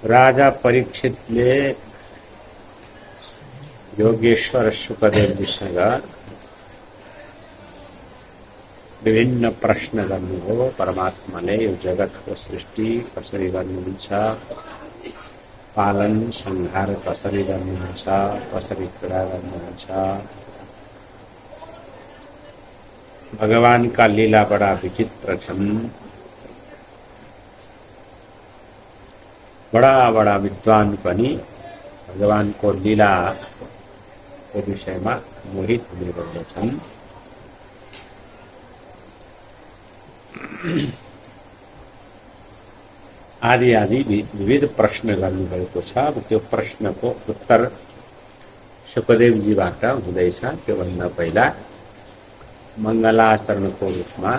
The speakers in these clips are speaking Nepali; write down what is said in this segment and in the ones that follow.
राजा परीक्षितले योगेश्वर शुकदेवजीसँग विभिन्न प्रश्न गर्नुभयो। परमात्माले यो जगतको सृष्टि कसरी गर्नुहुन्छ, पालन संहार कसरी गर्नुहुन्छ, कसरी क्रिया गर्नुहुन्छ, भगवानका लीला बडा विचित्र छन्, बडा बडा विद्वान पनि भगवानको लीलाको विषयमा मोहित हुने गर्दछन्। आदि आदि विविध प्रश्न गर्नुभएको छ। अब त्यो प्रश्नको उत्तर शुकदेवजीबाट हुँदैछ। त्योभन्दा पहिला मङ्गलाचरणको रूपमा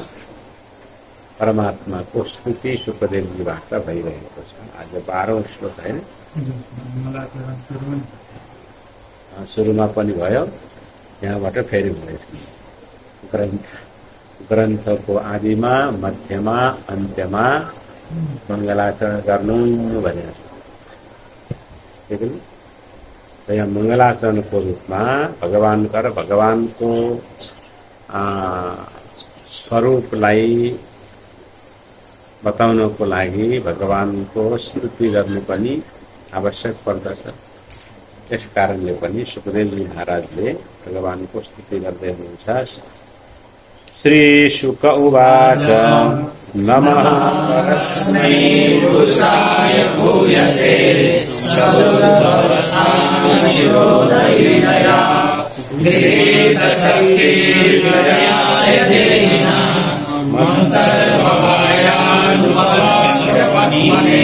परमात्माको स्तुति शुकदेवजीबाट भइरहेको छ। आज 12औं श्लोक हैन, सुरुमा पनि भयो, यहाँबाट फेरि हुँदैछ। ग्रन्थको आदिमा, मध्यमा, अन्त्यमा मङ्गलाचरण गर्नु भनेर यहाँ मङ्गलाचरणको रूपमा भगवानको स्वरूपलाई बताउनको लागि भगवानको स्तुति गर्नु पनि आवश्यक पर्दछ। त्यस कारणले पनि शुकदेवजी महाराजले भगवानको स्तुति गर्दै हुनुहुन्छ। श्री शुक उवाच नमः परस्मै पुरुषाय भूयसे चतुर्दशानिरोधलीलया गृहीतशक्तिर्विनयाय देहिनां मन्तर्भवायानुपलक्ष्यपन्मने।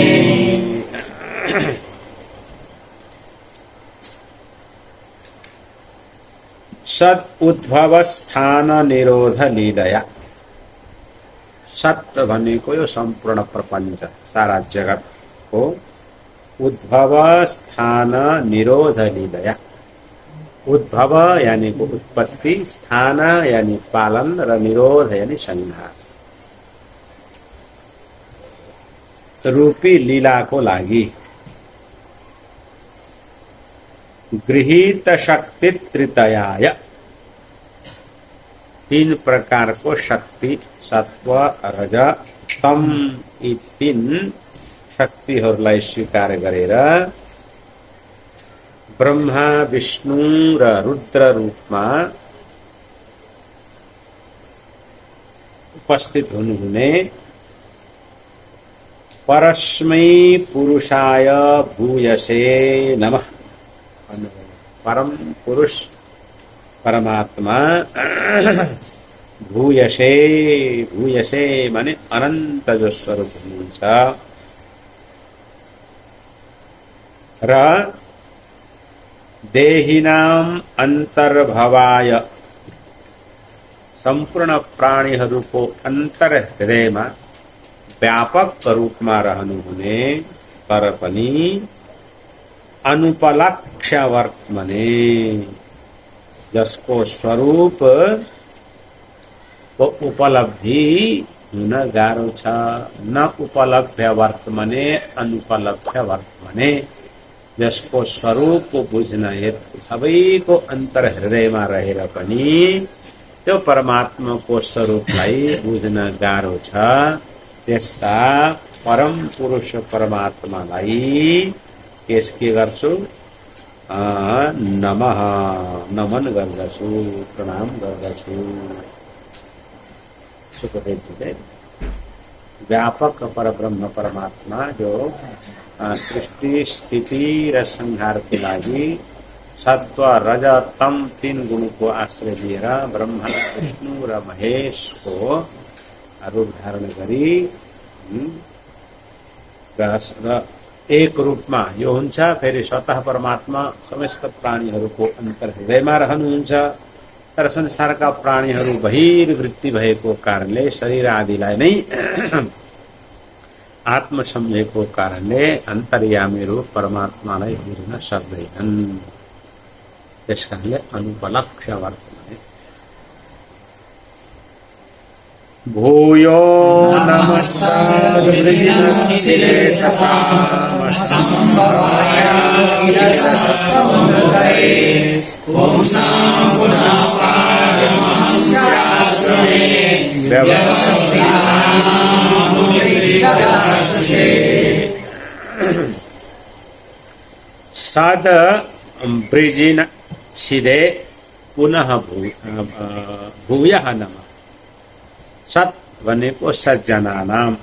सत् उद्भव स्थान निरोध लीलया। सत भनेको यो सम्पूर्ण प्रपञ्च, सारा जगतको उद्भव स्थान निरोध लीलया। उद्भव यानी उत्पत्ति, स्थान यानी पालन र निरोध यानी संहार रूपी लीलाको लागि गृहीत शक्ति त्रितयाय। 3 प्रकारको शक्ति सत्व, रज, तम यी 3 शक्तिहरूलाई स्वीकार गरेर ब्रह्मा, विष्णु र रुद्र रूपमा उपस्थित हुनुहुने परस्मै पुरुषाय भूयसे नमः। परम पुरुष परमात्मा भूयसे, भूयसे माने अनन्त जो स्वरूप हुनुहुन्छ र देहिनाम अन्तर्भवाय सम्पूर्ण प्राणीहरूको अन्तर हृदयमा व्यापक रूपमा रहनुहुने तर पनि अनुपलक्ष्य वर्तमने, जसको स्वरूप को उपलब्धि हुन गाह्रो छ। न उपलब्ध वर्तमने अनुपलब्ध वर्तमने, जसको स्वरूप को बुझ्न सबैको अन्तर हृदयमा रहेर पनि त्यो परमात्माको स्वरूपलाई बुझ्न गाह्रो छ। त्यस्ता परम पुरुष परमात्मालाई के गर्छु? नमः, नमन गर्दछु, प्रणाम गर्दछु। सुखदेवजीले व्यापक परब्रह्म परमात्मा जो सृष्टि स्थिति र संहारको लागि सत्व, रज, तम 3 गुणको आश्रय लिएर ब्रह्मा, विष्णु र महेशको रूप धारण गरी एक रूपमा यो हुन्छ। फेरि स्वतः परमात्मा समस्त प्राणीहरूको अन्तर हृदयमा रहनुहुन्छ, तर संसारका प्राणीहरू बहिर्वृत्ति भएको कारणले शरीर आदिलाई नै आत्म सम्झेको कारणले अन्तर्यामी रूप परमात्मालाई बुझ्न सक्दैनन्। त्यसकारणले अनुपलक्ष्य वर्तमने। भूयो नमः सद ब्रिजिन छिदे पुनः भूयः नमः। सत भनेको सज्जनानाम,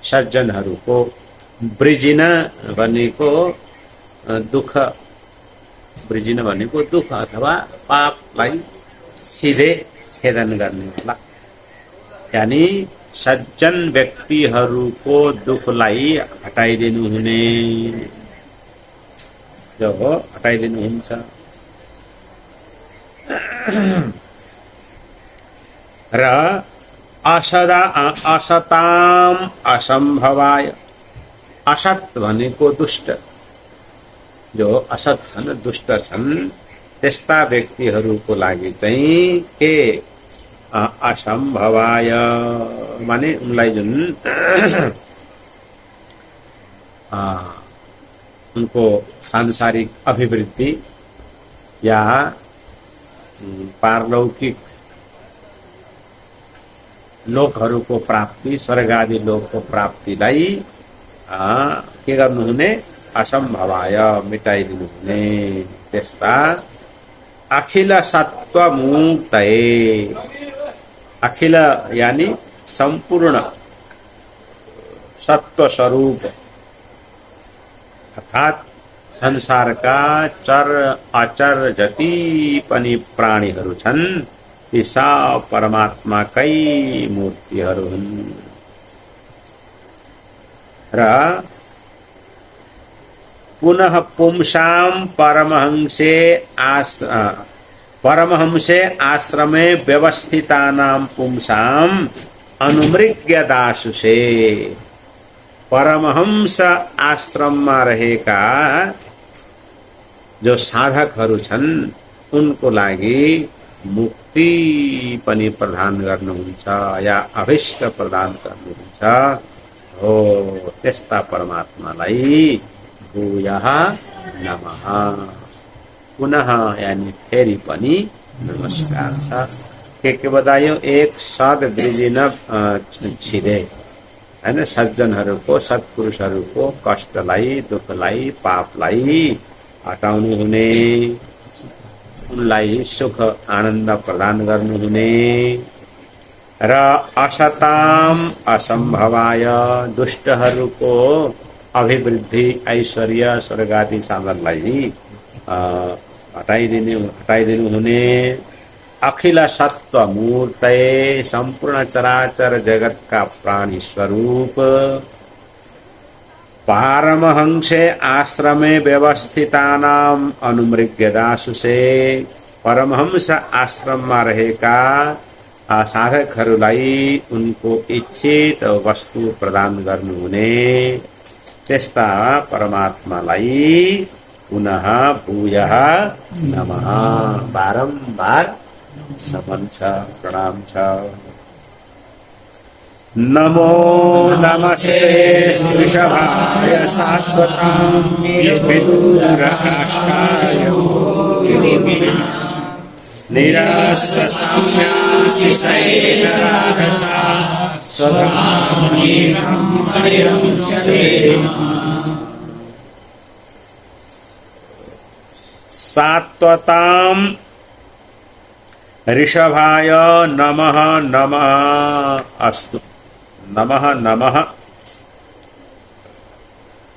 सज्जनहरूको, ब्रिजिन भनेको दुःख, ब्रिजिन भनेको दुःख अथवा पापलाई सिधे छेदन गर्नेवाला, यानी सज्जन व्यक्तिहरूको दुःखलाई हटाइदिनु हुने, जो हो हटाइदिनु हुन्छ। र असताम असम्भवाय, असत भनेको दुष्ट, जो असत छन्, दुष्ट छन्, त्यस्ता व्यक्तिहरूको लागि चाहिँ के असम्भवाय माने उनलाई जुन उनको सांसारिक अभिवृद्धि या पारलौकिक लोकहरूको प्राप्ति, स्वर्ग आदि लोकको प्राप्तिलाई के गर्नुहुने, असम्भवाय मिटाइदिनु हुने, त्यस्ता अखिल सत्व मुक्तये, अखिल यानी संपूर्ण सत्व स्वरूप अर्थात संसारका चर अचर जति पनि प्राणीहरू छन् ती सब परमात्माकै मूर्तिहरू हुन्। र पुनः पुंसाम परमहंसे आश्रमे व्यवस्थितानां पुंसाम अनुमृग्य दासुषे, परमहंस आश्रममा रहेका जो साधकहरू छन् उनको लागि मुक्ति पनि प्रदान गर्नुहुन्छ या अभिष्ट प्रदान गर्नुहुन्छ हो, त्यस्ता परमात्मालाई भूयः नमः, पुनः यानी फेरि पनि नमस्कार छ। के बतायो, एक सद ब्रिजिन छिदे हैन, सज्जनहरूको, सत्पुरुषहरूको कष्टलाई, दुःखलाई, पापलाई हटाउनु हुने, उनलाई सुख आनन्द प्रदान गर्नुहुने, र असताम असम्भवाय दुष्टहरूको अभिवृद्धि, ऐश्वर्य, स्वर्ग आदि साधनलाई हटाइदिनु हुने, अखिल सत्व मूर्तये संपूर्ण चराचर जगतका प्राणी स्वरूप, पारमहंसे आश्रमे व्यवस्थितानाम अनुमृग्य दासुषे, परमहंस आश्रममा रहेका साधकहरूलाई उनको इच्छित वस्तु प्रदान गर्नुहुने, त्यस्ता परमात्मालाई पुनः भूयः नमः, बारम्बार नमन छ, प्रणाम छ। नमो नमस्ते वृषभाय सात्वतां विदुराष्टाय निरस्तसाम्यातिशयेन राधसा स्वधामनीनं परिरंस्यते। सात्वतां ऋषभाय नमः नमः अस्तु, नमः नमः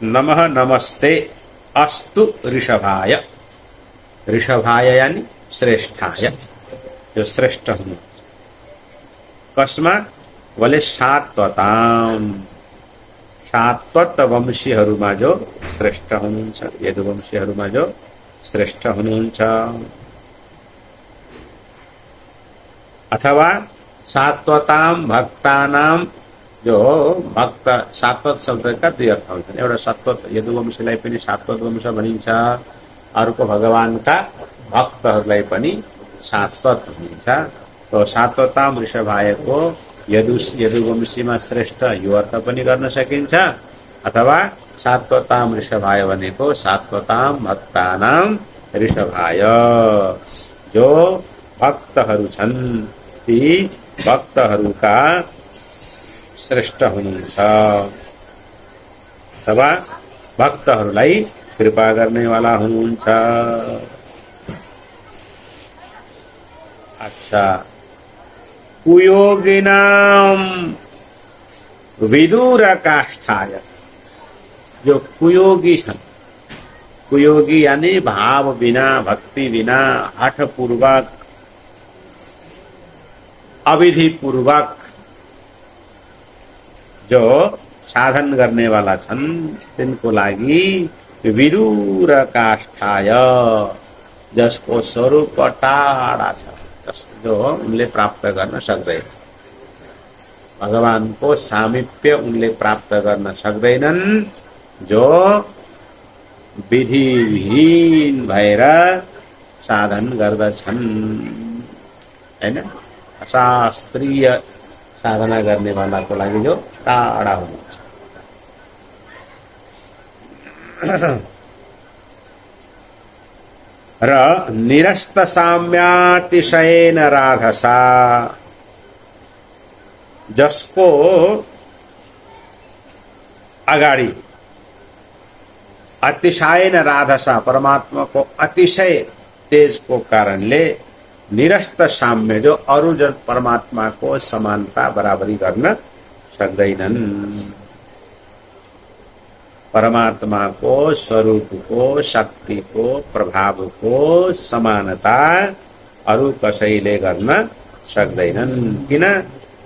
नमः नमस्ते अस्तु ऋषभाय, ऋषभाय यानी श्रेष्ठाय, जो श्रेष्ठ हुनु, कस्मात् बोले सात्वताम, सात्वत वंशीहरूमा जो श्रेष्ठ हुनुहुन्छ, यदुवंशीहरूमा जो श्रेष्ठ हुनुहुन्छ, अथवा सात्वताम भक्तानाम, जो भक्त, सात्वत शब्दका दुई अर्थ हुन्छन्, एउटा सात्वत यदुवंशीलाई पनि सात्वत वंश भनिन्छ, अर्को भगवानका भक्तहरूलाई पनि सात्वत भनिन्छ। तो सात्वताम ऋषभायको यदुवंशीमा श्रेष्ठ यो अर्थ पनि गर्न सकिन्छ, अथवा सात्वताम ऋषभाय भनेको सात्वताम भक्तानाम ऋषभाय, जो भक्तहरू छन् ती भक्तहरूका श्रेष्ठ हुनुहुन्छ अथवा भक्तहरूलाई कृपा गर्नेवाला हुनुहुन्छ। अच्छा, कुयोगिनाम विदुर काष्ठाय, जो कुयोगी छन्, कुयोगी यानी भाव बिना भक्ति बिना हठ पूर्वक अविधि पूर्वक जो साधन गर्ने वाला छन् तिनको लागि विदुर काष्ठाय, जसको स्वरूप टाढा छ, जो उनले प्राप्त गर्न सक्दैन, भगवानको सामिप्य उनले प्राप्त गर्न सक्दैनन्, जो विधिहीन भएर साधन गर्दछन्, हैन, अशास्त्रीय साधना गर्ने वालाको लागि जो टाढा हुनुहुन्छ। र निरस्त साम्यातिशयेन राधसा, जसको अगाडि अतिशयन राधसा परमात्मा को अतिशय तेज को कारणले निरस्त साम्य, जो अरु जन परमात्मा को समानता बराबरी गर्न सक्दैनन्, परमात्मा को स्वरूप को शक्ति को प्रभाव को समानता अरु कसैले गर्न सक्दैनन्, किन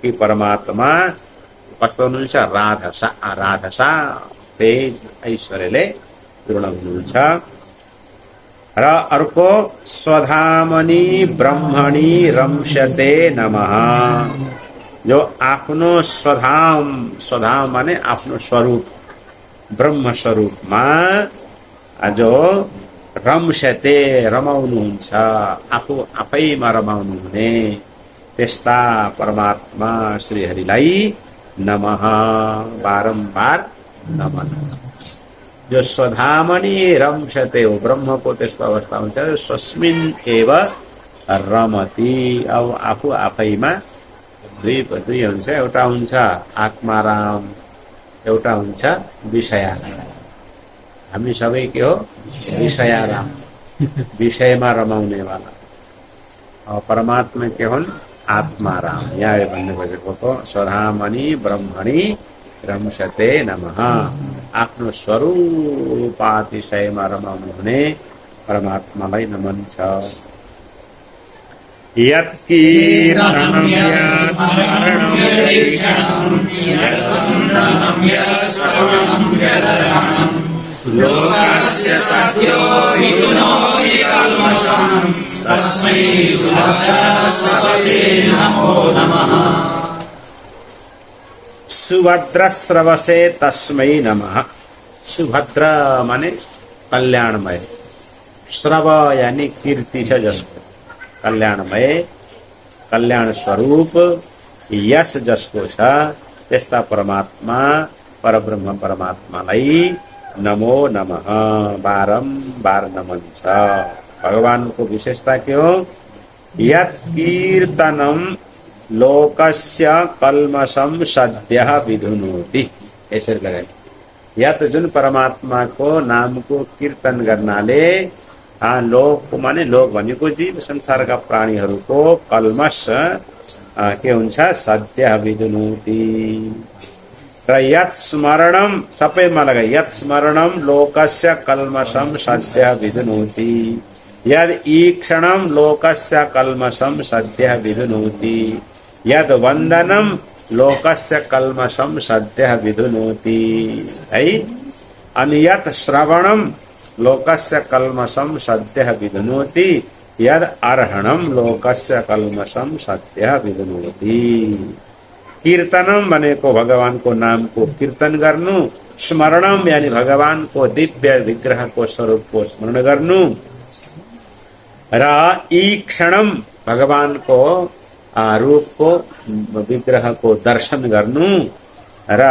कि परमात्मा कस्तो हुनुहुन्छ, राधसा, राधसा तेज ऐश्वर्यले पूर्ण हुनुहुन्छ। र अर्को स्वधामनि ब्रह्मणि रंशते नमः, जो आफ्नो स्वधाम, स्वधाम माने आफ्नो स्वरूप ब्रह्म स्वरूपमा जो रंशते रमाउनुहुन्छ, आफू आफैमा रमाउनु हुने त्यस्ता परमात्मा श्रीहरिलाई नमः, बारम्बार नमन। जो स्वधामनि रंशते हो, ब्रह्म को त्यस्तो अवस्था हुन्छ स्वस्मिन् एव रमति, अब आफू आफैमा दुई हुन्छ, एउटा हुन्छ आत्माराम, एउटा हुन्छ विषयाराम। हामी सबै के हो, विषयाराम, विषयमा रमाउने वाला। और परमात्मा के हुन्, आत्माराम। यहाँ भन्ने खोजेको त स्वधामनि ब्रह्मणि रंशते नमः, आफ्नो स्वरूपातिशयमा रमाउनु हुने परमात्मालाई नमन छ। यत्कीर्तनं यत्स्मरणं लोकस्य सद्यो विदुनो विकल्मषं तस्मै सुभद्रास्रवसे नमो नमः। सुभद्रस्रवसे तस्मै नमः। सुभद्र माने कल्याणमय, श्रव यानी कीर्ति छ जसको, कल्याणमय कल्याण स्वरूप यश जसको छ त्यस्ता परमात्मा परब्रह्म परमात्मालाई नमो नमः, बारम्बार नमन छ। भगवानको विशेषता के हो, यत् कीर्तनम लोकस्य कल्मषम सद्यः विधुनोति, यसरी लगाए। यत जुन परमात्मा को नाम को कीर्तन गर्नाले लोक माने लोक भनेको जीव संसारका प्राणीहरूको कल्मष के हुन्छ, सद्यः विधुनोति। र यत् स्मरणम सबैमा लगाए, यत् स्मरणम लोकस्य कल्मषम सद्यः विधुनोति, यद् ईक्षणम लोकस्य कल्मषम सद्यः विधुनोति, यद् वन्दनम लोकस्य कल्मषम सद्यः विधुनोति, है। अनि यत् श्रवणम लोकस्य कल्मषम सद्यः विधुनोति, यद् अर्हणम लोकस्य कल्मषम सद्यः विधुनोति। कीर्तनम भनेको भगवान को नाम को कीर्तन गर्नु, स्मरणम यानी भगवान को दिव्य विग्रह को स्वरूप को स्मरण गर्नु, र ईक्षणम भगवान को रूप को विग्रह को दर्शन गर्नु, र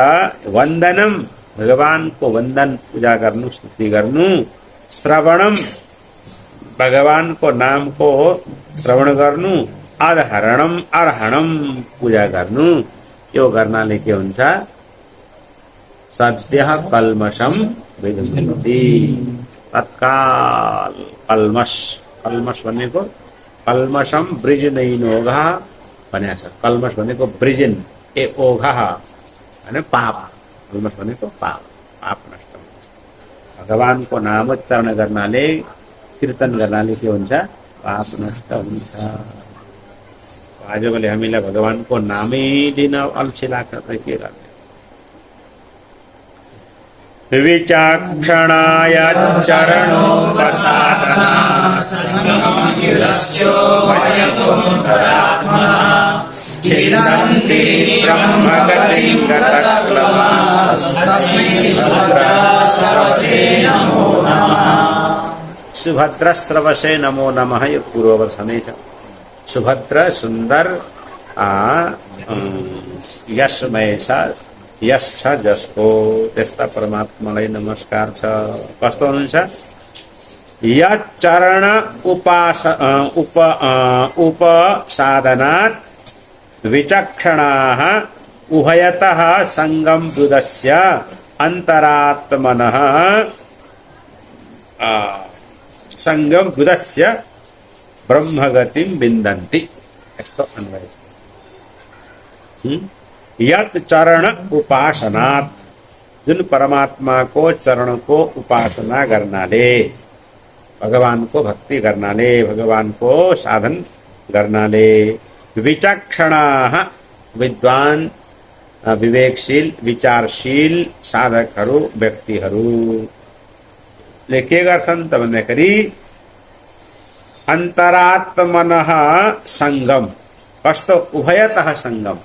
वन्दनम भगवानको वन्दन पूजा गर्नु स्तुति गर्नु श्रवणम भगवानको नामको श्रवण गर्नु अरहरणम अर्हणम पूजा गर्नु यो गर्नाले के हुन्छ सद्यः कल्मषम विदुन्ति तत्काल कल्मष भनेको कल्मषम वृजनैनोघः भनेको छ कल्मष भनेको वृजन ए ओघः भने पाप कल्मष भनेको पाप नष्ट हुन्छ भगवानको नामोच्चारण गर्नाले कीर्तन गर्नाले के हुन्छ पाप नष्ट हुन्छ आजकल हामीलाई भगवानको नामै दिन अल्छी लाग्छ त के गर्ने विचक्षणाय चरणोपसादना छिदन्ति ब्रह्मगतिं सुभद्रस्रवसे नमो नमः यो पूर्ववचनै छ सुभद्र सुन्दर यशमय छ यश छ जसको त्यस्ता परमात्मालाई नमस्कार छ कस्तो हुनुहुन्छ यचरण उपसादनात् विचक्षणाः उभयतः संगम बुधस्य अंतरात्मनः संगम बुधस्य ब्रह्मगतिं विन्दन्ति यस्तो अन्वय यत चरण उपासनात् जुन परमात्मा को चरण को उपासना गर्नाले भगवान को भक्ति गर्नाले भगवान को साधन गर्नाले विचक्षणाः विद्वान विवेकशील विचारशील साधकहरू व्यक्तिहरूले के गर्छन् त भन्दाखेरि अन्तरात्मनः संगम कस्तो उभयतः संगम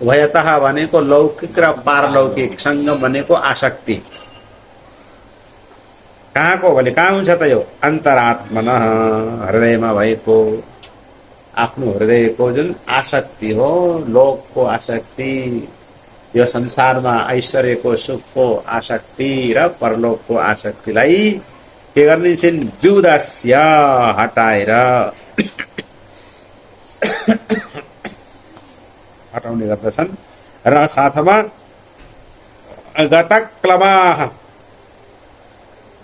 उभयतः भनेको लौकिक र पारलौकिक संगम भनेको आसक्ति कहाँको भने कहाँ हुन्छ त यो अन्तरात्मनः हृदयमा भएको आफ्नो हृदयको जुन आसक्ति हो लोकको आसक्ति यो संसारमा ऐश्वर्यको सुखको आसक्ति र परलोकको आसक्तिलाई के गर्ने छिन् व्युदस्य हटाएर हटाउने गर्दछन् र साथमा गतक्लमाः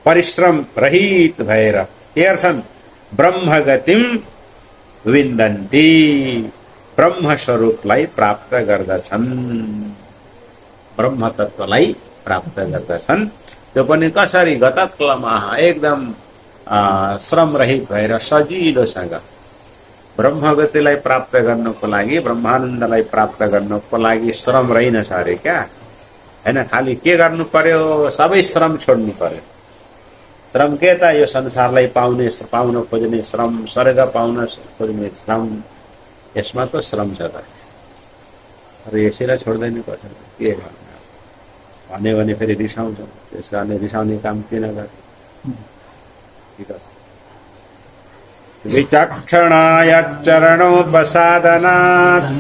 परिश्रम रहित भएर के गर्छन् ब्रह्मगतिम विन्दन्ति ब्रह्म स्वरूपलाई प्राप्त गर्दछन् ब्रह्म तत्वलाई प्राप्त गर्दछन् त्यो पनि कसरी गतक्लमाः एकदम श्रम रहित भएर सजिलोसँग ब्रह्मगतिलाई प्राप्त गर्नको लागि ब्रह्मानन्दलाई प्राप्त गर्नको लागि श्रम रहेन छ अरे क्या हैन खाली के गर्नु पर्यो सबै श्रम छोड्नु पर्यो श्रम के त यो संसारलाई पाउन खोज्ने श्रम स्वर्ग पाउन खोज्ने श्रम यसमा त श्रम छ त अरे यसैलाई छोड्दैन कसरी के गर्ने भन्यो भने फेरि रिसाउँछ त्यस कारणले रिसाउने काम किन गर्ने विचक्षणाय चरणोपसादनात्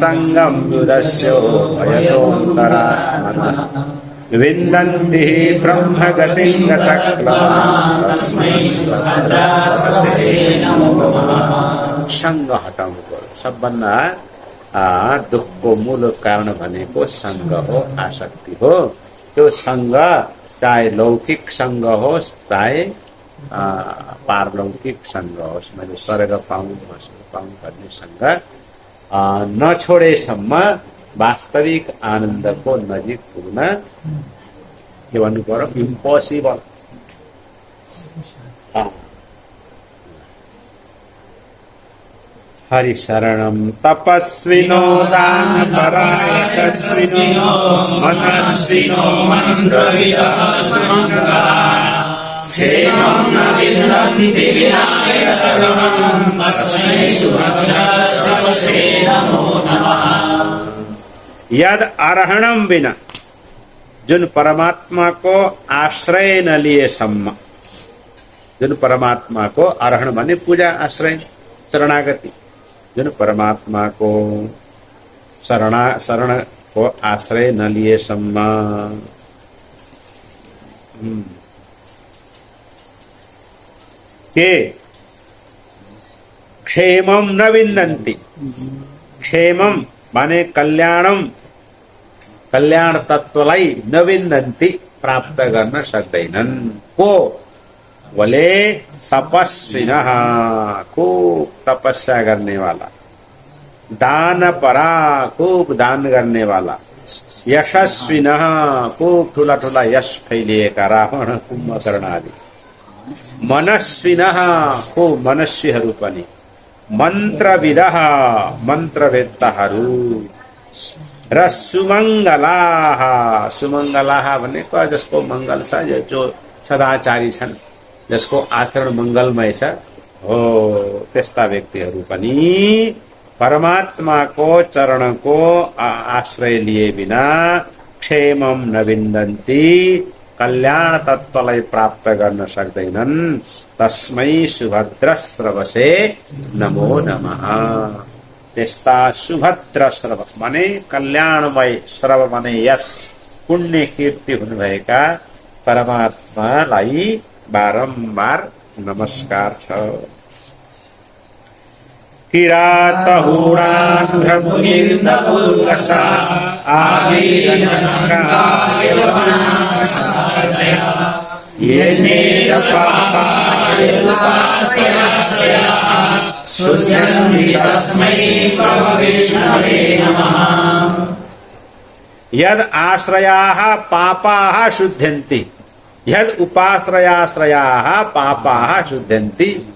संगम बुधस्यो भयतोऽन्तरात्मनः विन्दन्ति ब्रह्मगतिं गतक्लमास्तस्मै सुभद्रास्रवसे नमो नमः संग हटाउनु पर्यो सबभन्दा दुःखको मूल कारण भनेको संग हो आसक्ति हो त्यो संग चाहे लौकिक संग होस् चाहे पारलौकिक संग होस् मैले स्वर्ग पाउँ भन्ने संग नछोडेसम्म वास्तविक आनन्दको नजिक पुग्न के भन्नु पर्यो इम्पोसिबल हरि शरणं तपस्विनो दानपरायणस्विनो मनस्विनो मन्त्रविदः क्षेमं न विन्दन्ति विनायक शरणं तस्मै सुभद्रास्रवसे नमो नमः यद अरहणम बिना जुन परमात्मा को आश्रय न लिए सम्म जुन परमात्मा को अरहण भने पूजा आश्रय शरणागति जुन परमात्मा को शरण को आश्रय न लिए सम्म के क्षेमम न विन्दन्ति। क्षेमम माने कल्याणम, कल्याण तत्वलाई न विन्दन्ति प्राप्त गर्न सक्दैनन्। को बोले तपस्विनः, खूब तपस्या करने वाला, दान परा, खूब दान करने वाला, यशस्विनः, खूब ठुला ठुला यश फैलिएका, रावण कुम्भकर्ण आदि, मनस्विनः, खूब मनस्वीहरू पनि, मन्त्रविदः, मन्त्रवेत्ताहरू, र सुमङ्गलाः, सुमङ्गलाः भनेको जसको मङ्गल छ, जो सदाचारी छन्, जसको आचरण मङ्गलमय छ, हो त्यस्ता व्यक्तिहरू पनि परमात्माको चरणको आश्रय लिए बिना क्षेमम न विन्दन्ति, कल्याण तत्वलाई प्राप्त गर्न सक्दैनन्। तस्मै सुभद्र स्रवसे नमो नमः। त्यस्ता सुभद्र स्रव माने कल्याणमय, स्रव माने यश, पुण्य कीर्ति हुनुभएका परमात्मालाई बारम्बार नमस्कार छ। किरात हूणान्ध्र मुनिन्द पुल्कसा येने च यद आश्रयाः पापाः शुद्ध्यन्ति, यद उपाश्रयाश्रयाः पापाः शुद्ध्यन्ति।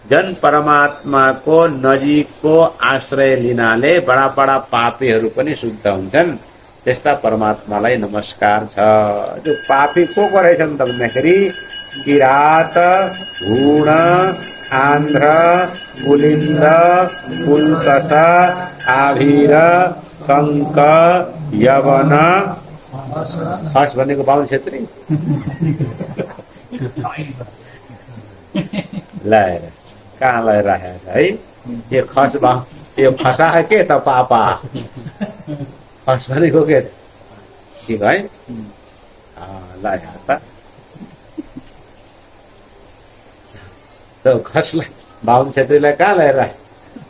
जन परमात्मा को नजिक को आश्रय लिनाले बडा बडा पापीहरू पनि शुद्ध हुन्छन्। त्यस्ता परमात्मालाई नमस्कार छ। जो पापी को रहेछन् त भन्दाखेरि किरात, हूण, आन्ध्र, पुलिन्द, पुल्कस, आभीर, कङ्क, यवन, खस भनेको बाहुन छेत्री लाएर कहाँ लगाइराखेको छ है। यो खस यो खसा है के त पापा, खस भनेको के ठिक है लगाएर त खसलाई बाहुन छेत्रीलाई कहाँ लगाइराख्यो,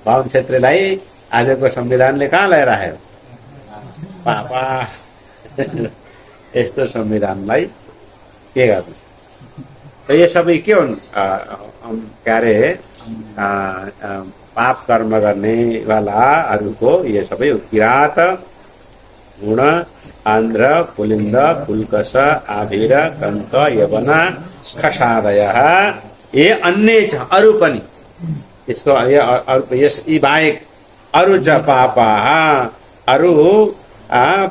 बाहुन छेत्रीलाई आजको संविधानले कहाँ लगाइराख्यो पापा। यस्तो संविधानलाई के गर्नु। त यो सबै के हुन्, के अरे पाप कर्म गर्ने वालाहरूको यो सबै किरात, हूण, आन्ध्र, पुलिन्द, पुल्कस, आभीर, कङ्क, यवन, खसादयः। ये अन्य छ, अरू पनि यसको यस यी बाहेक अरू च पापाः, अरू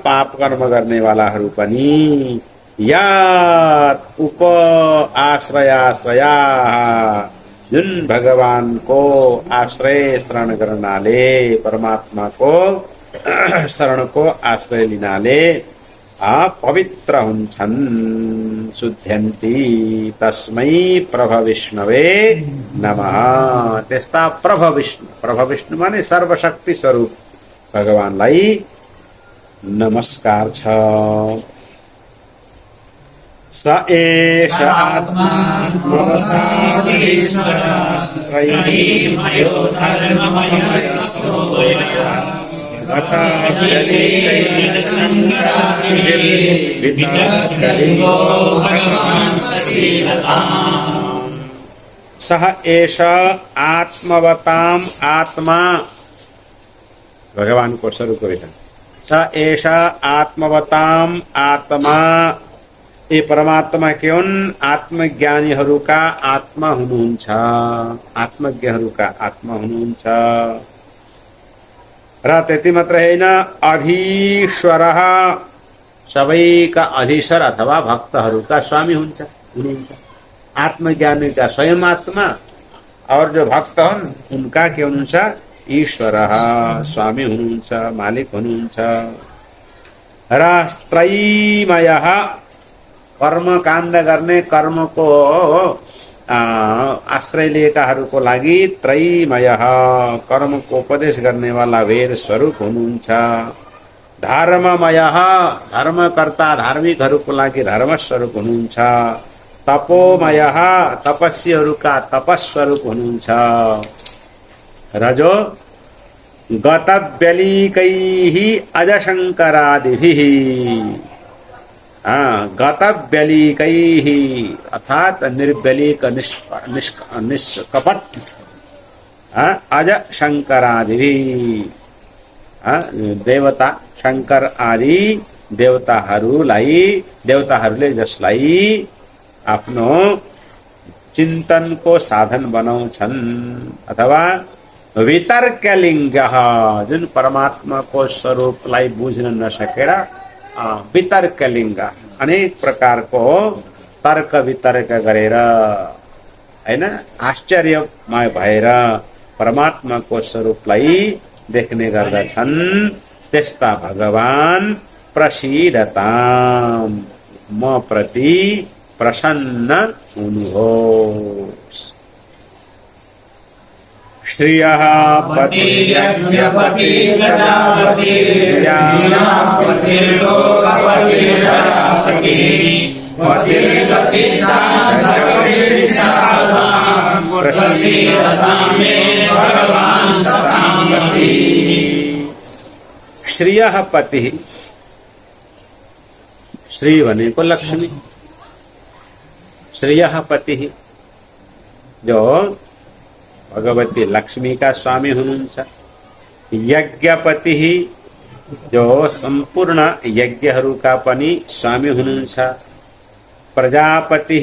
पाप कर्म गर्ने वालाहरू पनि या उप आश्रयाश्रयाः, जुन भगवान को आश्रय शरण गर्नाले, परमात्मा को शरण को आश्रय लिनाले पवित्र हुन्छन्, शुद्ध्यन्ति। तस्मै प्रभ विष्णवे नमः। त्यस्ता प्रभ विष्णु, प्रभ विष्णु माने सर्वशक्ति स्वरूप भगवानलाई नमस्कार छ। स एष आत्मा सह एष आत्मवताम आत्मा, भगवान को स्वरूप रहेछन्। स एष आत्मवताम आत्मा, ये परमात्मा के हुन्, आत्मज्ञानीहरूका आत्मा हुनुहुन्छ, आत्मज्ञहरूका आत्मा हुनुहुन्छ। र त्यति मात्र होइन, अधीश्वरः, सबैका अधीश्वर अथवा भक्तहरूका स्वामी हुनुहुन्छ। आत्मज्ञानी का स्वयं आत्मा और जो भक्त हुन् उनका के हुनुहुन्छ, ईश्वरः, स्वामी हुनुहुन्छ, मालिक हुनुहुन्छ। र त्रयीमयः, कर्म काण्ड गर्ने, कर्म को आश्रय लिएकाहरूको लागि त्रयीमयः, कर्म को उपदेश गर्ने वाला वेद स्वरूप हुनुहुन्छ। धर्ममयः धर्मकर्ता धार्मिकहरूको लागि धर्मस्वरूप हुनुहुन्छ। तपोमयः तपस्वीहरूका तपस्वरूप हुनुहुन्छ। रजो गतव्यलीकैः अजशङ्करादिभिः गतव्यलीकैः अर्थात निर्व्यलीक निष्कपट अजशङ्करादिभिः देवता शङ्कर आदि देवताहरूले जसलाई आफ्नो चिन्तनको साधन बनाउँछन् अथवा वितर्कलिङ्ग जुन परमात्माको स्वरूपलाई बुझ्न नसकेर वितर्कलिङ्ग अनेक प्रकारको तर्क वितर्क गरेर हैन आश्चर्यमय भएर परमात्माको स्वरूपलाई देख्ने गर्दछन्। त्यस्ता भगवान प्रसीदताम म प्रति प्रसन्न हुनुहोस्। श्रियः पति यज्ञपति प्रजापति लोकपति पतिर्गति श्रियः पति श्री भनेको लक्ष्मी श्रियः पति जो भगवती लक्ष्मी का स्वामी हुनुहुन्छ। यज्ञपति जो संपूर्ण यज्ञहरूका पनि स्वामी हुनुहुन्छ। प्रजापति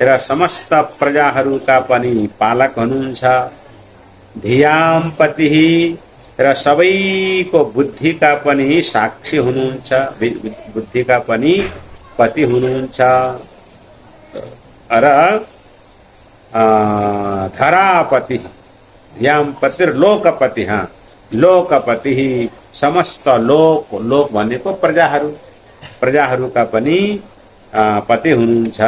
र समस्त प्रजाहरूका पनि पालक हुनुहुन्छ। धियामपति र सबैको बुद्धिका पनि साक्षी हुनुहुन्छ बुद्धिका पनि पति हुनुहुन्छ। र धरापति ध्यामपतिर लोकपति लोकपति समस्त लोक भनेको प्रजाहरूका पनि पति हुनुहुन्छ।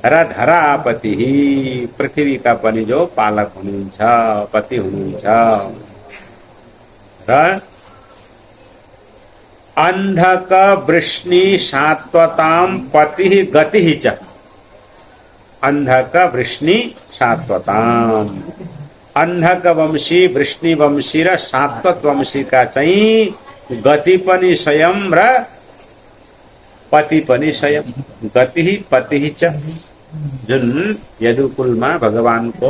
र धरापति पृथ्वीका पनि जो पालक हुनुहुन्छ पति हुनुहुन्छ। र अन्धक वृष्णि सात्वताम पति गति च अंधक वृष्णि सात्वताम अंधक वंशी वृष्णि वंशी र सात्वत वंशी का चाहिँ गति पनि स्वयं र पति पनि स्वयं गति पति च जुन यदुकुलमा भगवानको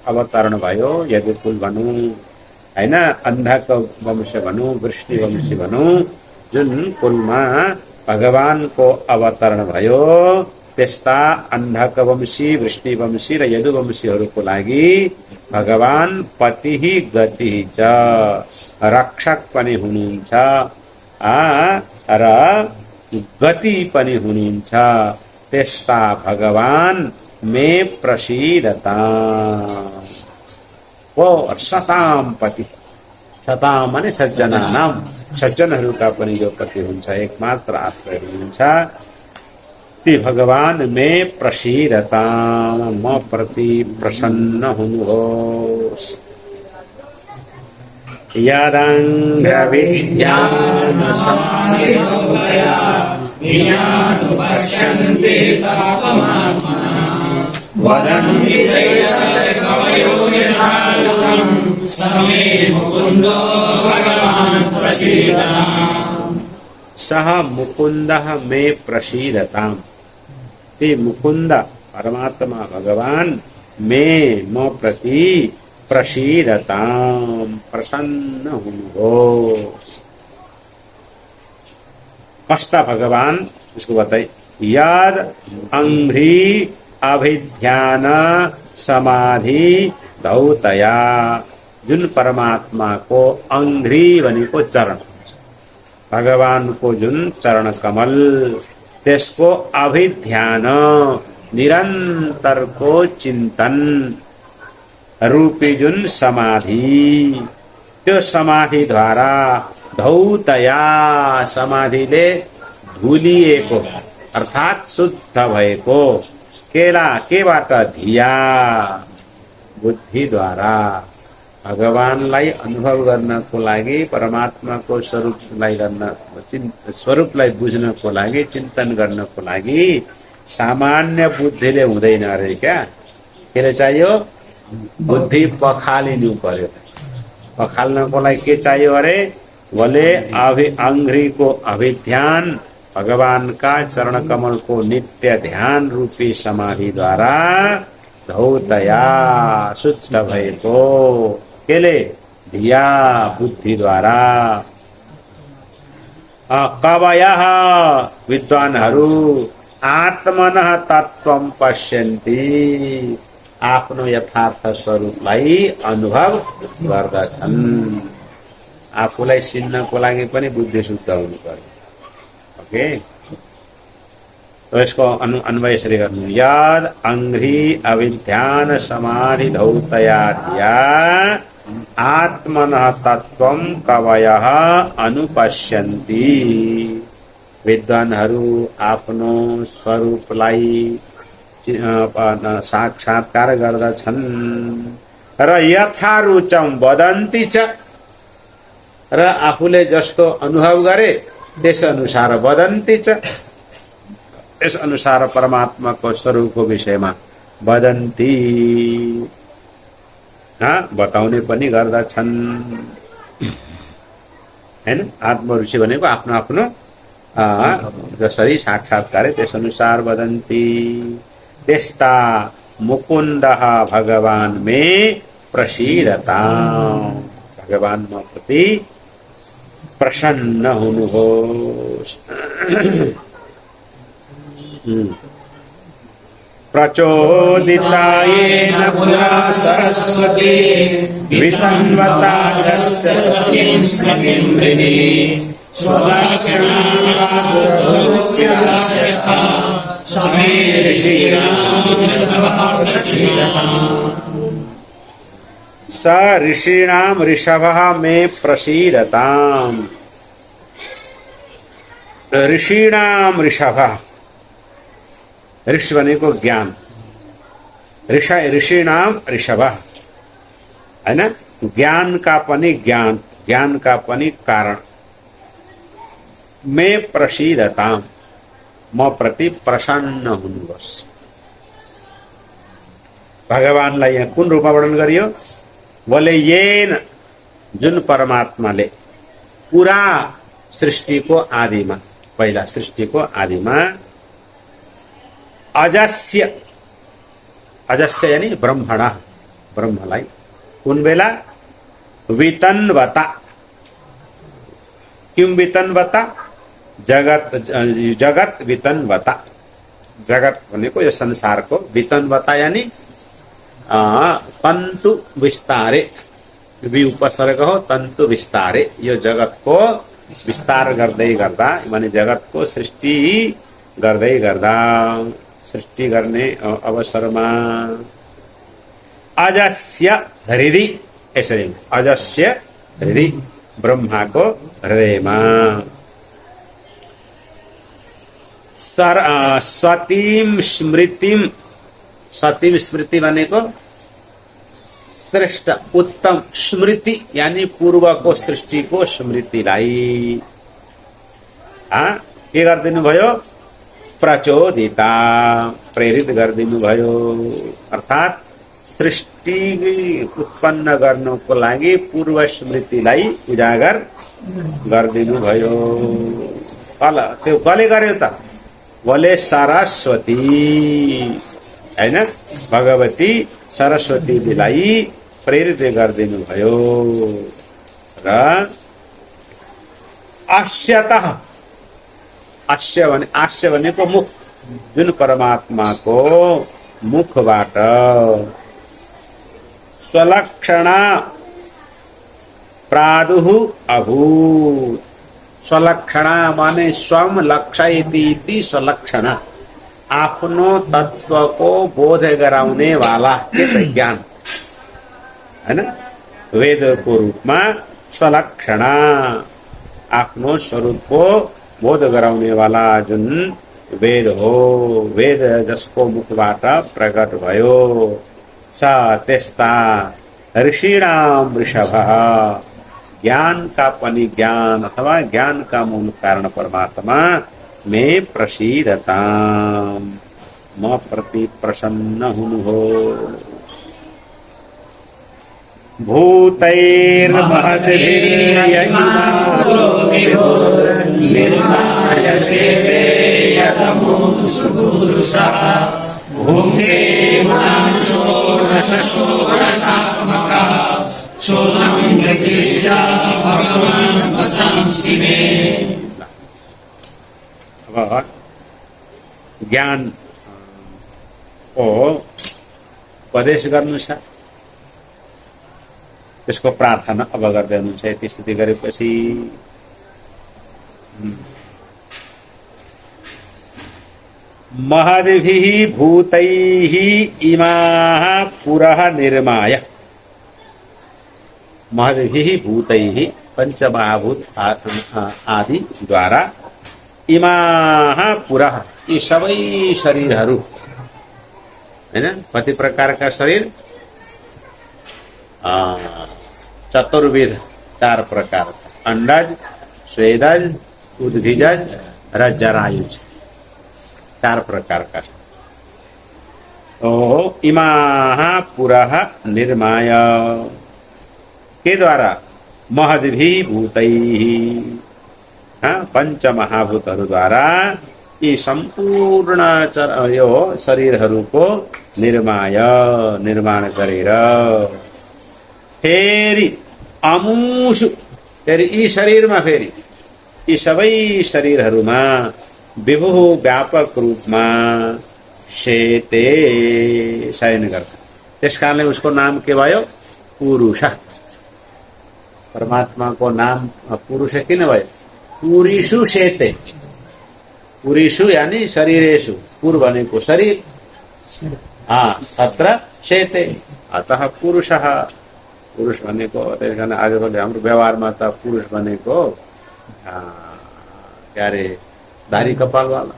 अवतरण भयो यदुकुल भनौं हैन अंधक वंश भनौं वृष्णि वंशी भनौं जुन कुलमा भगवानको अवतरण भयो त्यस्ता अन्धक वंशी वृष्णि वंशी र यदुवंशीहरूको लागि भगवान पति गति च रक्षक पनि हुनुहुन्छ र गति पनि हुनुहुन्छ। त्यस्ता भगवान मे प्रसीदता ओ सताम पति सताम माने सज्जनानाम सज्जनहरूका पनि जो पति हुन्छ एकमात्र आश्रय हुनुहुन्छ। ती भगवान में प्रसीदता म प्रति प्रसन्न हुनुहोस्। यदंग विद्यान समानितोया ज्ञानुपश्यन्ति तापमात्मना वदन्ति कवयो यथार्थं समे मुकुन्दो भगवान् प्रसीदता सह मुकुन्दः मे प्रसीदताम्। ते मुकुंद परमात्मा भगवान में म प्रति प्रसीदताम प्रसन्न हुनुहोस्। कस्ता भगवान उसको बताई यद अंघ्रि अभिध्यान समाधि धौतया जुन परमात्मा को अंघ्रि भनेको चरण भगवान को जुन चरण कमल त्यसको अभिध्यान निरंतर को चिंतन रूपी जुन समाधि त्यो समाधि द्वारा धौतया समाधिले धुलिएको अर्थात शुद्ध भएको केबाट धिया बुद्धि द्वारा भगवानलाई अनुभव गर्नको लागि, परमात्माको स्वरूपलाई स्वरूपलाई बुझ्नको लागि, चिन्तन गर्नको लागि सामान्य बुद्धिले हुँदैन अरे क्या। के चाहियो? बुद्धि पखालिनु पर्यो। पखाल्नको लागि के चाहियो अरे? बोले आंघ्री को अभिध्यान, भगवान का चरण कमल को नित्य ध्यान रूपी समाधि द्वारा धौतया शुद्ध भएको केले धिया बुद्धि द्वारा कवयः विद्वानहरू आत्मनः तत्त्वं पश्यन्ति, आफ्नो यथार्थ स्वरूपलाई अनुभव गर्दछन्। आफूलाई चिन्नको लागि पनि बुद्धि शुद्ध हुनु पर्यो। ओके, तो इसको अन्वय श्री गर्नु। यद अंघ्री अविध्यान समाधि धौतया धिया आत्मनः तत्त्वं कवयः अनुपश्यन्ति। विद्वानहरू आफ्नो स्वरूपलाई साक्षात्कार गर्दछन् र यथारुचम वदन्ति च, र आफूले जस्तो अनुभव गरे त्यस अनुसार वदन्ति च, त्यस अनुसार परमात्माको स्वरूपको विषयमा वदन्ति, बताउने पनि गर्दछन्। हैन, आत्मरुचि भनेको आफ्नो आफ्नो जसरी साक्षात्कार त्यस अनुसार वदन्ति। त्यस्ता मुकुन्दः भगवान में प्रसीदता, भगवान म प्रति प्रसन्न हुनुहोस्। प्रचोदितायेन पुरा सरस्वती वितन्वता यस्य सतीं स्मृतिं हृदि स्वलक्षणानुरूप्यदास्यता समे स ऋषीणां ऋषभः मे प्रसीदताम्। ऋषीणां ऋषभः, ऋषि भनेको ज्ञान, ऋषीणां ऋषभः है न, ज्ञान का पनि ज्ञान, ज्ञान का पनि कारण। मे प्रसीदताम्, म प्रति प्रसन्न हुनुहोस्। भगवानलाई यहाँ कुन रूपमा वर्णन गरियो? बोले येन, जुन परमात्माले पुरा सृष्टिको आदिमा, पहिला सृष्टिको आदिमा अजस्य, अजस्य यानी ब्रह्मण, ब्रह्मलाई कुन बेला वितन्वता, किम वितन्वता? जगत, जगत वितन्वता, जगत भनेको यो संसारको, वितन्वता यानी तन्तु विस्तारे, वि उपसर्ग हो, तन्तु विस्तारे, यो जगतको विस्तार गर्दै गर्दा, माने जगतको सृष्टि गर्दै गर्दा, सृष्टि गर्ने अवसरमा अजस्य हृदि, यसरी अजस्य हृदि, ब्रह्माको हृदयमा सतीं स्मृतिं, सतीं स्मृति भनेको श्रेष्ठ उत्तम, स्मृति यानी पूर्वको सृष्टिको स्मृतिलाई के गरिदिनु भयो? प्रचोदिता, प्रेरित गरिदिनु भयो। अर्थात् सृष्टि उत्पन्न गर्नको लागि पूर्व स्मृतिलाई उजागर गरिदिनु भयो। त्यो कसले गर्यो त? बोले सरस्वती, हैन, भगवती सरस्वतीलाई प्रेरित गरिदिनु भयो। र आस्यतः, आस्य भने, आस्य भनेको मुख, जुन परमात्माको मुखबाट स्वलक्षणा प्रादुः अभूत्। स्वलक्षणा माने स्वम लक्षयति इति स्वलक्षणा, आफ्नो तत्वको बोध गराउने वाला के ज्ञान, हैन, वेदको रूपमा स्वलक्षणा, आफ्नो स्वरूपको बोध गराउने वाला जुन वेद हो, वेद जसको मुखबाट प्रकट भयो। स त्यस्ता ऋषीणाम वृषभः, ज्ञान का परिज्ञान अथवा ज्ञान का मूल कारण परमात्मा में प्रसीदताम, म प्रति प्रसन्न हुनुहो। ज्ञान को उपदेश गर्नु छ, त्यसको प्रार्थना अब गर्दै हुनुहुन्छ। यति स्तुति गरेपछि महद्भिः भूतैः इमाः पुरः निर्माय, महद्भिः भूतैः पंचमहाभूत आदि द्वारा इमाः पुरः, यी सबै शरीरहरू हैन, कति प्रकार का शरीर, चतुर्विध, 4 प्रकार, अंडज, स्वेदज, उद्भिजज र जरायुज, 4 प्रकार का। तो इमाः पुरः निर्माय के द्वारा, महद्भिः भूतैः, पंच महाभूतहरू द्वारा यी सम्पूर्ण यो शरीरहरूको निर्माय, निर्माण गरेर फेरि अमुषु, फेरि यी शरीरमा, फेरि यी सबै शरीरहरूमा विभु व्यापक रूपमा शेते शयन गर्छ। त्यस कारणले उसको नाम के भयो, पुरुष। परमात्माको नाम पुरुष किन भयो, पुरीषु शेते, पुरीषु यानी शरीरेषु, पुर भनेको शरीर, तत्र शेते, अतः पुरुषः, पुरुष भनेको त्यस कारण आजकल हाम्रो व्यवहारमा त पुरुष भनेको के अरे दारी कपाल वाला,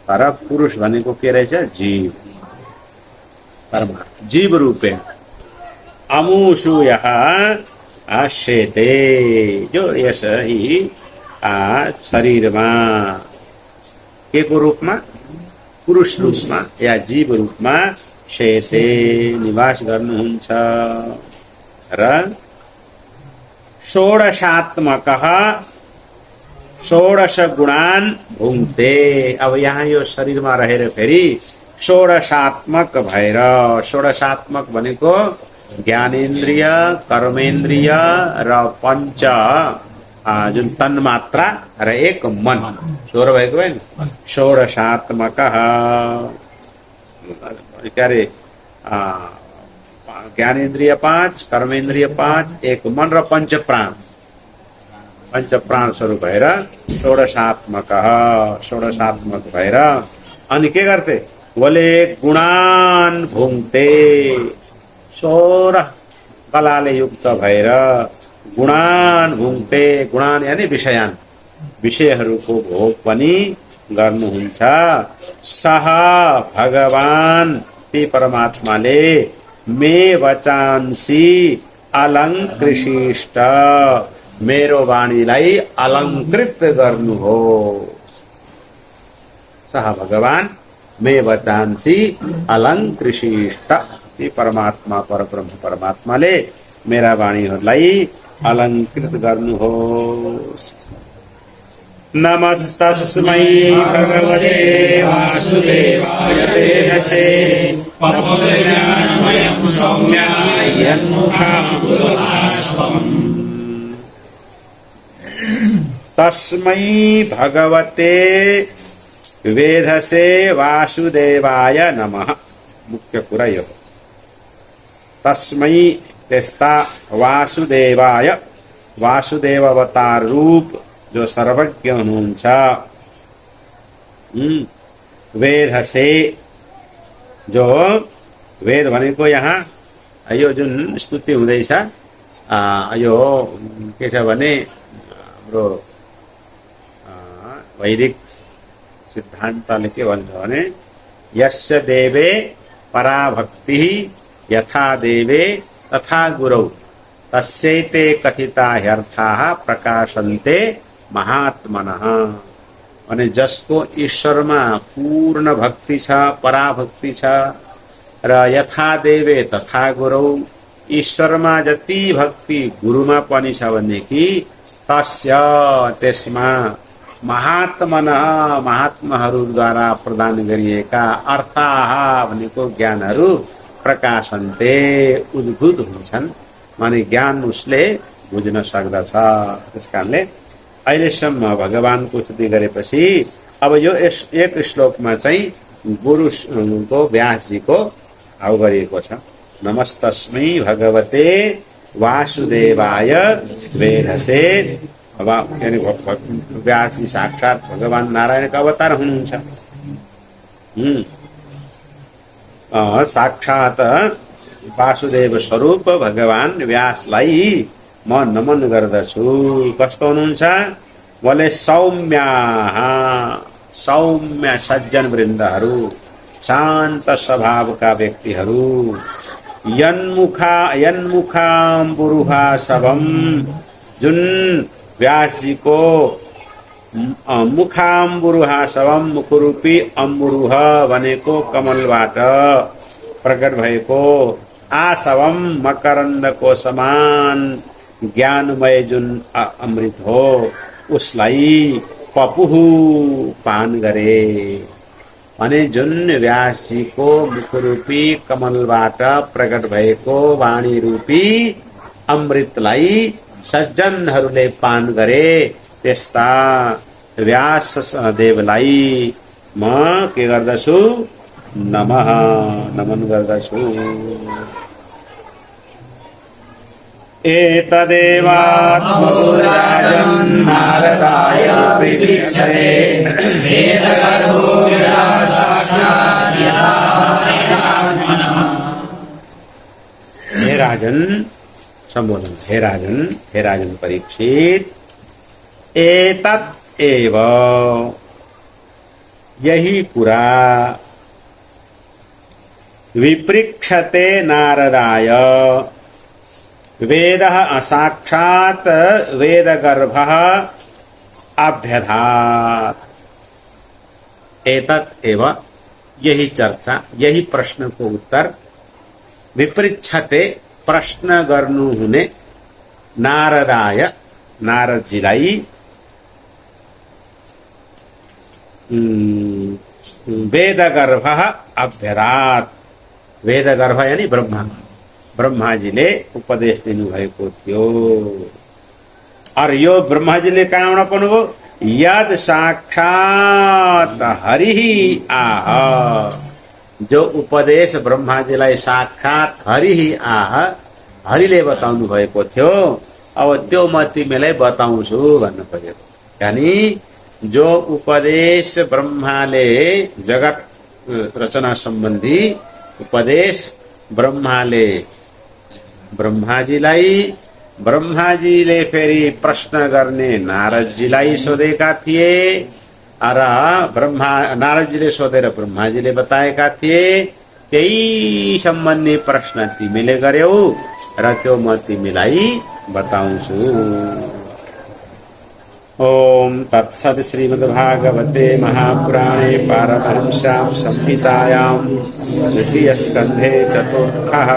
तर पुरुष भनेको के रहेछ, जीव, परमात्मा जीव रूपे अमुषु यहाँ शेते, जो यस ही शरीरमा के को रूपमा, पुरुष रूपमा या जीव रूपमा शेते निवास गर्नुहुन्छ र षोडशात्मकः 16 गुणान भुङ्क्ते। अब यहाँ यो शरीरमा रहेर फेरि षोडशात्मक भएर, षोडशात्मक भनेको ज्ञानेन्द्रिय, कर्मेन्द्रिय र पंच जुन तन्मात्रा र एक मन, 16 भएको भयो नि, षोडशात्मकः के अरे ज्ञानेन्द्रिय 5, कर्मेन्द्रिय 5, एक मन र पंच प्राण, पंच प्राण स्वरूप भएर षोडशात्मकः, षोडशात्मक भएर अनि के गर्थे, बोले गुणान भुङ्क्ते, 16 कलाले युक्त भएर गुणान भुङ्क्ते, गुणान यानी विषयान, विषयहरूको भोग पनि गर्नुहुन्छ। सह भगवान, ती परमात्माले मे वचांसी अलङ्कृशिष्ट, मेरो वाणीलाई अलङ्कृत गर्नु हो। सह भगवान मे वचांसी अलङ्कृशिष्ट, ती परमात्मा परब्रह्म परमात्माले मेरा वाणीहरूलाई अलङ्कृत गर्नु हो। नमस्तस्मै भगवते वासुदेवाय वेदसे परोज्ञानमयं सौम्याय यन्मुखं गुरुभास्वम्। तस्मै भगवते वेदसे वासुदेवाय नमः। मुख्य कुरा यो, तस्मै त्यस्ता वासुदेवाय, वासुदेव अवतार रूप जो सर्वज्ञ हुनुहुन्छ, वेदसे, जो वेद भनेको यहाँ यो जुन स्तुति हुँदैछ, यो के छ भने हाम्रो वैदिक सिद्धान्तले के भन्छ भने, यस्य देवे पराभक्ति यथा देवे तथा गुरौ तस्यैते कथिता ह्यर्थाः प्रकाशन्ते महात्मनः। અને જસકો ઈશ્વરમાં પૂર્ણ ભક્તિ છે, પરાભક્તિ છે, यथा देवे तथा गुरौ ईश्वरमा जति भक्ति गुरुमा पनि छ भनेदेखि तस्य त्यसमा महात्मनः महात्माहरूद्वारा प्रदान गरिएका अर्थाः भनेको ज्ञानहरू प्रकाशन्ते उद्भूत हुन्छन्, माने ज्ञान उसले बुझ्न सक्दछ। त्यसकारणले अहिलेसम्म भगवानको स्तुति गरेपछि अब यो एक श्लोकमा चाहिँ गुरुको व्यासजीको भाव गरिएको छ। नमस्तस्मै भगवते वासुदेवाय वेधसे। अब यानी व्यासजी साक्षात भगवान नारायणका अवतार हुनुहुन्छ। साक्षात वासुदेव स्वरूप भगवान व्यासलाई म नमन गर्दछु। कस्तो हुनुहुन्छ? बोले सौम्य सज्जन वृन्दहरू, शान्त स्वभावका व्यक्तिहरू, यन्मुखाम्बुरुहा सबम, जुन व्यासजीको मुखाम्बुरुहा सबम, मुखरूपी अम्बुरुह भनेको कमलबाट प्रकट भएको आसवम मकरन्दको समान ज्ञानमय जुन अमृत हो उसलाई पपुहु पान गरे। अनि जुन व्यासजीको मुखरूपी कमलबाट प्रकट भएको वाणी रूपी अमृतलाई सज्जनहरूले पान गरे, त्यस्ता व्यास देवलाई म के गर्दछु? नमन गर्दछु। एतदेवात्मगुराजन् नारदाय विविक्षते वेदगर्भो व्यासाक्षात् यथात्मनः। हे राजन, संबोधन, हे राजन परीक्षित, एतत् एव, यही पुरा, विपृक्षते नारदाय, वेदः साक्षात् वेदगर्भः अभ्यधात्। एतत् एव, यही चर्चा, यही प्रश्न को उत्तर, विपृच्छते प्रश्न गर्नु हुने, नारदाय नारदजीलाई, वेदगर्भः अभ्यधात्। वेदगर्भ यानी ब्रह्मा, ब्रह्माजीले उपदेश दिनुभएको थियो। और यो ब्रह्माजीले कहाँबाट पाउनुभयो? यद साक्षात हरिः आह, जो उपदेश ब्रह्माजीलाई साक्षात हरिः आह, हरिले बताउनु भएको थियो। अब त्यो म तिमीलाई बताउँछु भन्नु पर्यो। यानी जो उपदेश ब्रह्माले जगत रचना सम्बन्धी उपदेश ब्रह्माले ब्रह्माजीलाई, ब्रह्माजीले फेरि प्रश्न गर्ने नारदजीलाई सोधेका थिए, र नारदजीले सोधेर ब्रह्माजीले बताएका थिए। त्यही सम्बन्धी प्रश्न तिमीले गर्यौ र त्यो म तिमीलाई बताउँछु। ओम तत्सत् श्रीमद्भागवते महापुराणे पारमहंस्यां संहितायां द्वितीयस्कन्धे चतुर्थः